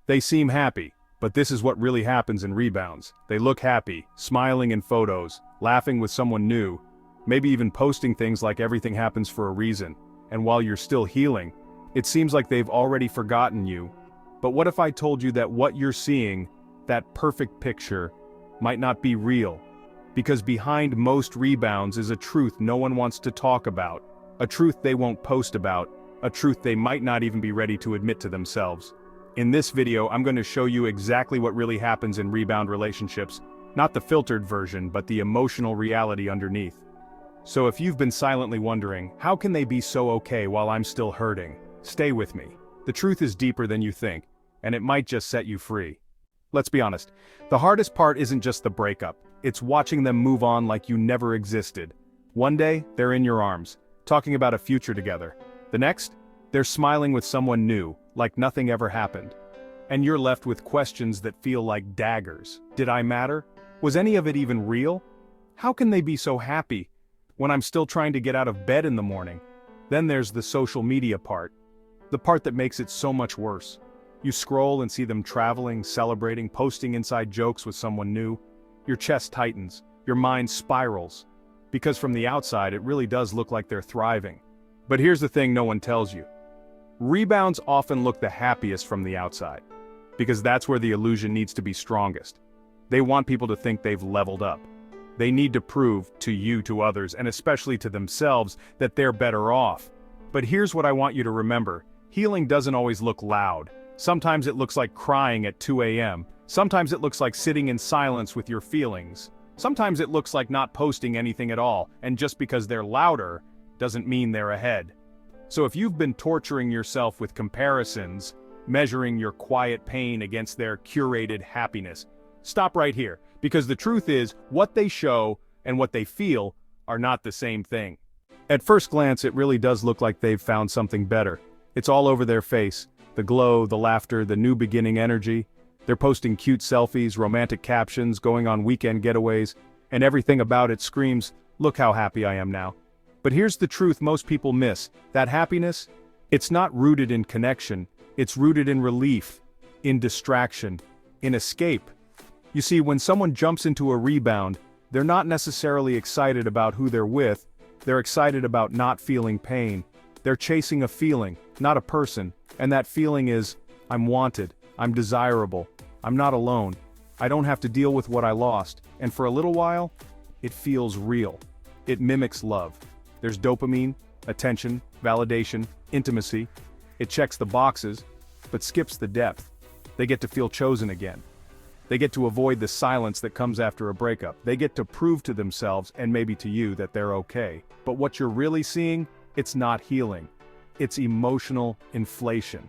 They seem happy, but this is what really happens in rebounds. They look happy, smiling in photos, laughing with someone new, maybe even posting things like everything happens for a reason. And while you're still healing, it seems like they've already forgotten you. But what if I told you that what you're seeing, that perfect picture, might not be real? Because behind most rebounds is a truth no one wants to talk about, a truth they won't post about, a truth they might not even be ready to admit to themselves. In this video, I'm going to show you exactly what really happens in rebound relationships, not the filtered version, but the emotional reality underneath. So if you've been silently wondering, how can they be so okay while I'm still hurting? Stay with me. The truth is deeper than you think, and it might just set you free. Let's be honest, the hardest part isn't just the breakup, it's watching them move on like you never existed. One day, they're in your arms, talking about a future together. The next, they're smiling with someone new, like nothing ever happened. And you're left with questions that feel like daggers. Did I matter? Was any of it even real? How can they be so happy when I'm still trying to get out of bed in the morning? Then there's the social media part. The part that makes it so much worse. You scroll and see them traveling, celebrating, posting inside jokes with someone new. Your chest tightens, your mind spirals. Because from the outside, it really does look like they're thriving. But here's the thing no one tells you. Rebounds often look the happiest from the outside. Because that's where the illusion needs to be strongest. They want people to think they've leveled up. They need to prove to you, to others, and especially to themselves, that they're better off. But here's what I want you to remember. Healing doesn't always look loud. Sometimes it looks like crying at 2 a.m. Sometimes it looks like sitting in silence with your feelings. Sometimes it looks like not posting anything at all, and just because they're louder, doesn't mean they're ahead. So if you've been torturing yourself with comparisons, measuring your quiet pain against their curated happiness, stop right here, because the truth is, what they show and what they feel are not the same thing. At first glance, it really does look like they've found something better. It's all over their face. The glow, the laughter, the new beginning energy. They're posting cute selfies, romantic captions, going on weekend getaways, and everything about it screams, look how happy I am now. But here's the truth most people miss. That happiness, it's not rooted in connection. It's rooted in relief, in distraction, in escape. You see, when someone jumps into a rebound, they're not necessarily excited about who they're with. They're excited about not feeling pain. They're chasing a feeling, not a person. And that feeling is, I'm wanted, I'm desirable, I'm not alone, I don't have to deal with what I lost. And for a little while, it feels real. It mimics love. There's dopamine, attention, validation, intimacy. It checks the boxes, but skips the depth. They get to feel chosen again. They get to avoid the silence that comes after a breakup. They get to prove to themselves, and maybe to you, that they're okay. But what you're really seeing, it's not healing. It's emotional inflation.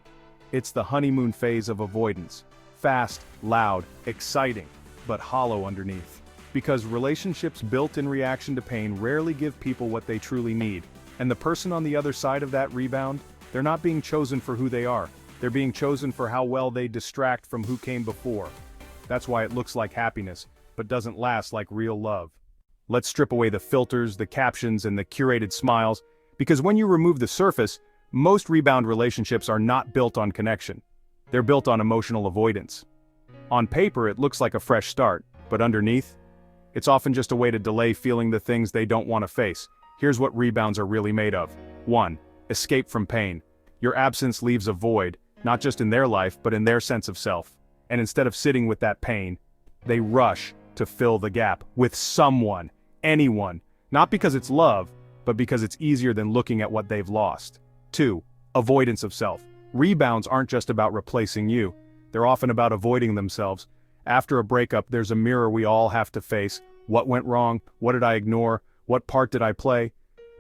It's the honeymoon phase of avoidance. Fast, loud, exciting, but hollow underneath. Because relationships built in reaction to pain rarely give people what they truly need. And the person on the other side of that rebound, they're not being chosen for who they are. They're being chosen for how well they distract from who came before. That's why it looks like happiness, but doesn't last like real love. Let's strip away the filters, the captions, and the curated smiles, because when you remove the surface, most rebound relationships are not built on connection. They're built on emotional avoidance. On paper, it looks like a fresh start, but underneath, it's often just a way to delay feeling the things they don't want to face. Here's what rebounds are really made of. 1. Escape from pain. Your absence leaves a void, not just in their life, but in their sense of self. And instead of sitting with that pain, they rush to fill the gap with someone, anyone, not because it's love, but because it's easier than looking at what they've lost. 2. Avoidance of self. Rebounds aren't just about replacing you. They're often about avoiding themselves. After a breakup, there's a mirror we all have to face. What went wrong? What did I ignore? What part did I play?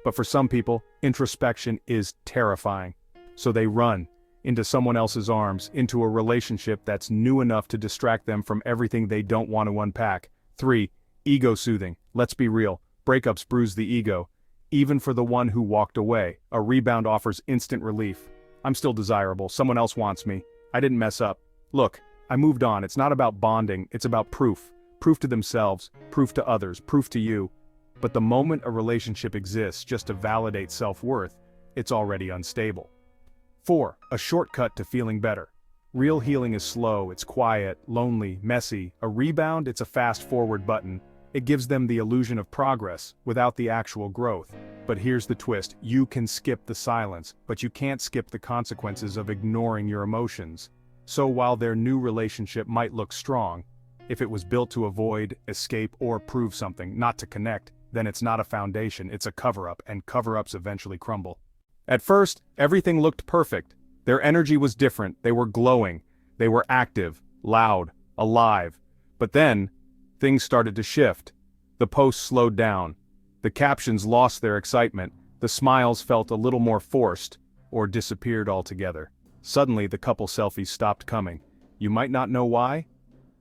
But for some people, introspection is terrifying. So they run into someone else's arms, into a relationship that's new enough to distract them from everything they don't want to unpack. 3. Ego soothing. Let's be real. Breakups bruise the ego. Even for the one who walked away, a rebound offers instant relief. I'm still desirable. Someone else wants me. I didn't mess up. Look, I moved on. It's not about bonding. It's about proof. Proof to themselves, proof to others, proof to you. But the moment a relationship exists just to validate self-worth, it's already unstable. 4. A shortcut to feeling better. Real healing is slow, it's quiet, lonely, messy. A rebound, it's a fast-forward button. It gives them the illusion of progress, without the actual growth. But here's the twist, you can skip the silence, but you can't skip the consequences of ignoring your emotions. So while their new relationship might look strong, if it was built to avoid, escape, or prove something, not to connect, then it's not a foundation, it's a cover-up, and cover-ups eventually crumble. At first, everything looked perfect. Their energy was different, they were glowing, they were active, loud, alive. But then, things started to shift. The posts slowed down. The captions lost their excitement, the smiles felt a little more forced, or disappeared altogether. Suddenly the couple selfies stopped coming. You might not know why,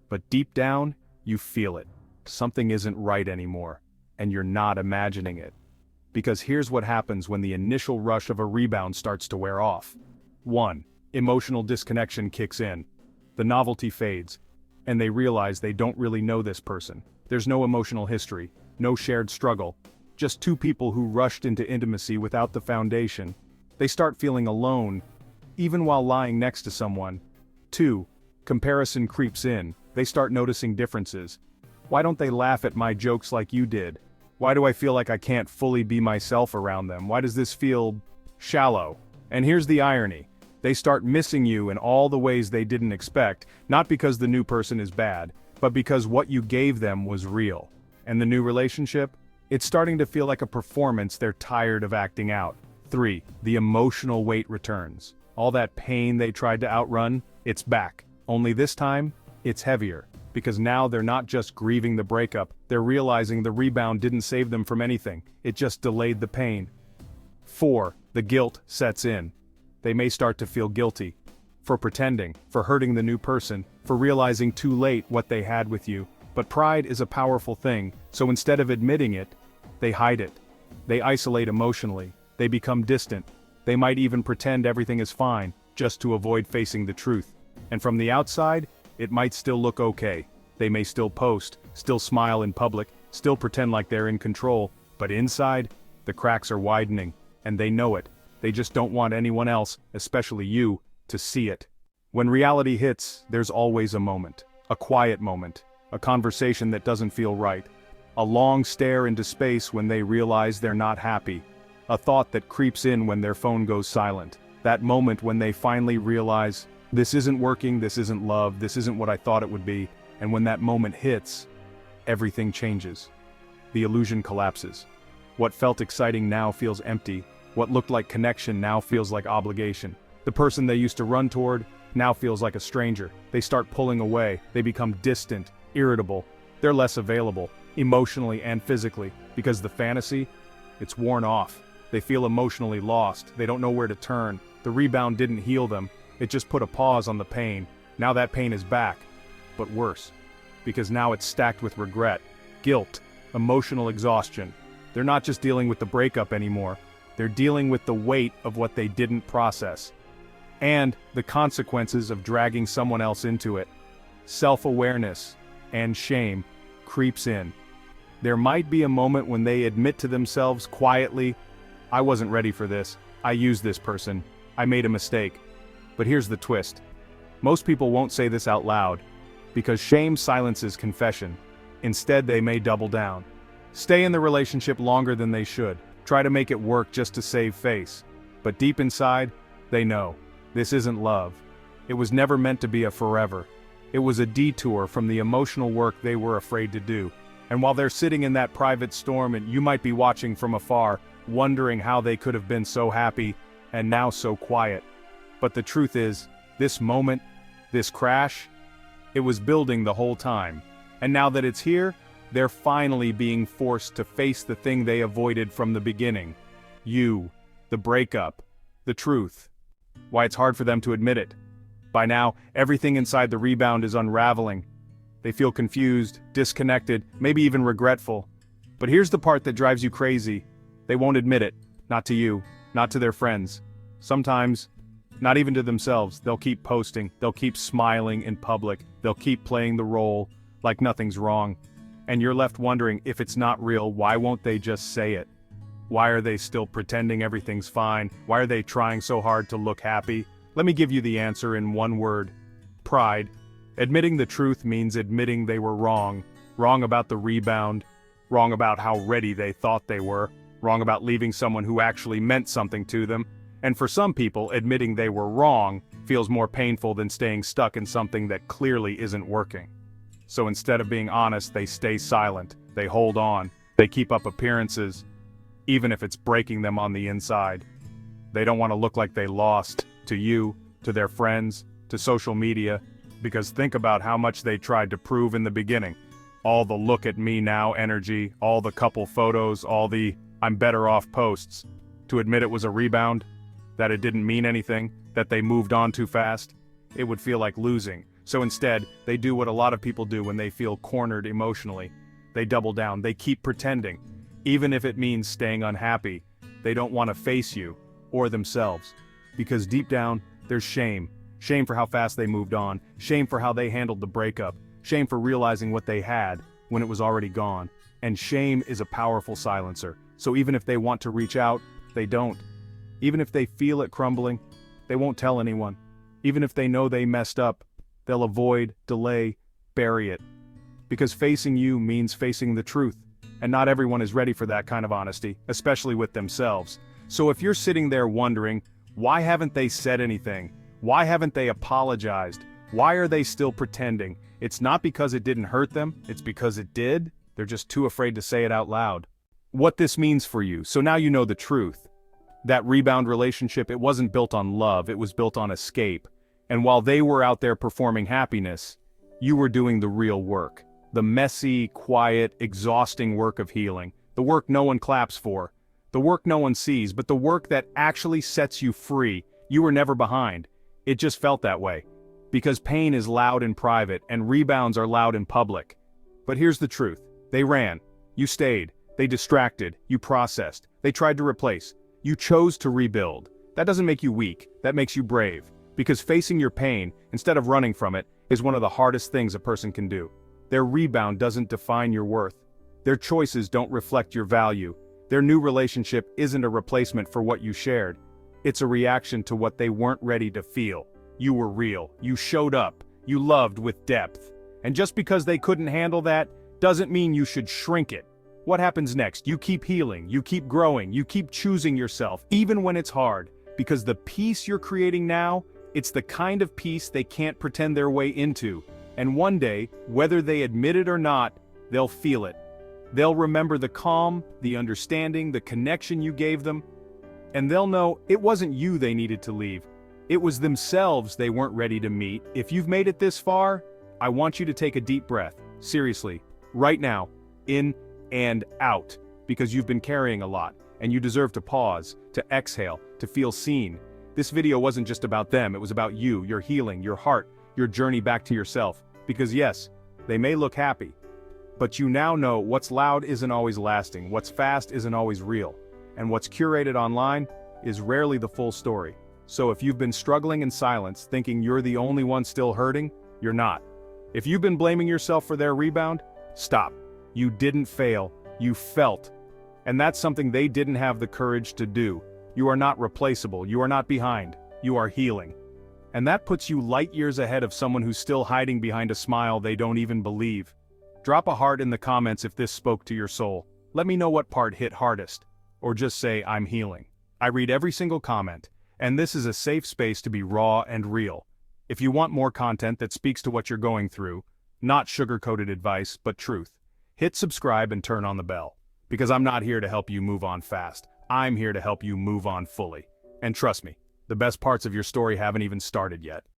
but deep down, you feel it. Something isn't right anymore, and you're not imagining it. Because here's what happens when the initial rush of a rebound starts to wear off. 1. Emotional disconnection kicks in. The novelty fades, and they realize they don't really know this person. There's no emotional history, no shared struggle, just two people who rushed into intimacy without the foundation. They start feeling alone, even while lying next to someone. 2. Comparison creeps in. They start noticing differences. Why don't they laugh at my jokes like you did? Why do I feel like I can't fully be myself around them? Why does this feel shallow? And here's the irony. They start missing you in all the ways they didn't expect, not because the new person is bad, but because what you gave them was real. And the new relationship? It's starting to feel like a performance they're tired of acting out. 3. The emotional weight returns. All that pain they tried to outrun, it's back. Only this time, it's heavier. Because now they're not just grieving the breakup, they're realizing the rebound didn't save them from anything, it just delayed the pain. 4. The guilt sets in. They may start to feel guilty. For pretending, for hurting the new person, for realizing too late what they had with you. But pride is a powerful thing, so instead of admitting it, they hide it. They isolate emotionally, they become distant. They might even pretend everything is fine, just to avoid facing the truth. And from the outside, it might still look okay. They may still post, still smile in public, still pretend like they're in control, but inside, the cracks are widening, and they know it. They just don't want anyone else, especially you, to see it. When reality hits, there's always a moment. A quiet moment. A conversation that doesn't feel right. A long stare into space when they realize they're not happy. A thought that creeps in when their phone goes silent. That moment when they finally realize, this isn't working, this isn't love, this isn't what I thought it would be. And when that moment hits, everything changes. The illusion collapses. What felt exciting now feels empty. What looked like connection now feels like obligation. The person they used to run toward now feels like a stranger. They start pulling away, they become distant, irritable. They're less available, emotionally and physically, because the fantasy, it's worn off. They feel emotionally lost, they don't know where to turn. The rebound didn't heal them, it just put a pause on the pain. Now that pain is back, but worse. Because now it's stacked with regret, guilt, emotional exhaustion. They're not just dealing with the breakup anymore, they're dealing with the weight of what they didn't process. And the consequences of dragging someone else into it. Self-awareness and shame creeps in. There might be a moment when they admit to themselves quietly, I wasn't ready for this, I used this person, I made a mistake. But here's the twist. Most people won't say this out loud, because shame silences confession. Instead, they may double down. Stay in the relationship longer than they should, try to make it work just to save face. But deep inside, they know, this isn't love. It was never meant to be a forever. It was a detour from the emotional work they were afraid to do. And while they're sitting in that private storm and you might be watching from afar, wondering how they could have been so happy, and now so quiet. But the truth is, this moment, this crash, it was building the whole time. And now that it's here, they're finally being forced to face the thing they avoided from the beginning. You, the breakup, the truth. Why it's hard for them to admit it. By now, everything inside the rebound is unraveling. They feel confused, disconnected, maybe even regretful. But here's the part that drives you crazy. They won't admit it. Not to you, not to their friends. Sometimes, not even to themselves. They'll keep posting, they'll keep smiling in public, they'll keep playing the role like nothing's wrong. And you're left wondering, if it's not real, why won't they just say it? Why are they still pretending everything's fine? Why are they trying so hard to look happy? Let me give you the answer in one word: pride. Admitting the truth means admitting they were wrong. Wrong about the rebound, wrong about how ready they thought they were, wrong about leaving someone who actually meant something to them. And for some people, admitting they were wrong feels more painful than staying stuck in something that clearly isn't working. So instead of being honest, they stay silent, they hold on, they keep up appearances, even if it's breaking them on the inside. They don't want to look like they lost, to you, to their friends, to social media, because think about how much they tried to prove in the beginning. All the look at me now energy, all the couple photos, all the I'm better off posts. To admit it was a rebound, that it didn't mean anything, that they moved on too fast, it would feel like losing. So instead, they do what a lot of people do when they feel cornered emotionally. They double down, they keep pretending. Even if it means staying unhappy, they don't want to face you, or themselves. Because deep down, there's shame. Shame for how fast they moved on, shame for how they handled the breakup, shame for realizing what they had when it was already gone. And shame is a powerful silencer. So even if they want to reach out, they don't. Even if they feel it crumbling, they won't tell anyone. Even if they know they messed up, they'll avoid, delay, bury it. Because facing you means facing the truth. And not everyone is ready for that kind of honesty, especially with themselves. So if you're sitting there wondering, why haven't they said anything? Why haven't they apologized? Why are they still pretending? It's not because it didn't hurt them, it's because it did. They're just too afraid to say it out loud. What this means for you, so now you know the truth. That rebound relationship, it wasn't built on love, it was built on escape. And while they were out there performing happiness, you were doing the real work. The messy, quiet, exhausting work of healing. The work no one claps for. The work no one sees, but the work that actually sets you free. You were never behind. It just felt that way. Because pain is loud in private, and rebounds are loud in public. But here's the truth. They ran. You stayed. They distracted. You processed. They tried to replace. You chose to rebuild. That doesn't make you weak. That makes you brave. Because facing your pain, instead of running from it, is one of the hardest things a person can do. Their rebound doesn't define your worth. Their choices don't reflect your value. Their new relationship isn't a replacement for what you shared. It's a reaction to what they weren't ready to feel. You were real. You showed up. You loved with depth. And just because they couldn't handle that, doesn't mean you should shrink it. What happens next? You keep healing. You keep growing. You keep choosing yourself, even when it's hard. Because the peace you're creating now, it's the kind of peace they can't pretend their way into. And one day, whether they admit it or not, they'll feel it. They'll remember the calm, the understanding, the connection you gave them. And they'll know it wasn't you they needed to leave. It was themselves they weren't ready to meet. If you've made it this far, I want you to take a deep breath. Seriously, right now, in and out. Because you've been carrying a lot, and you deserve to pause, to exhale, to feel seen. This video wasn't just about them, it was about you, your healing, your heart, your journey back to yourself. Because yes, they may look happy, but you now know what's loud isn't always lasting, what's fast isn't always real, and what's curated online is rarely the full story. So if you've been struggling in silence, thinking you're the only one still hurting, you're not. If you've been blaming yourself for their rebound, stop. You didn't fail, you felt. And that's something they didn't have the courage to do. You are not replaceable, you are not behind, you are healing. And that puts you light years ahead of someone who's still hiding behind a smile they don't even believe. Drop a heart in the comments if this spoke to your soul. Let me know what part hit hardest. Or just say, I'm healing. I read every single comment, and this is a safe space to be raw and real. If you want more content that speaks to what you're going through, not sugar-coated advice, but truth, hit subscribe and turn on the bell. Because I'm not here to help you move on fast. I'm here to help you move on fully. And trust me, the best parts of your story haven't even started yet.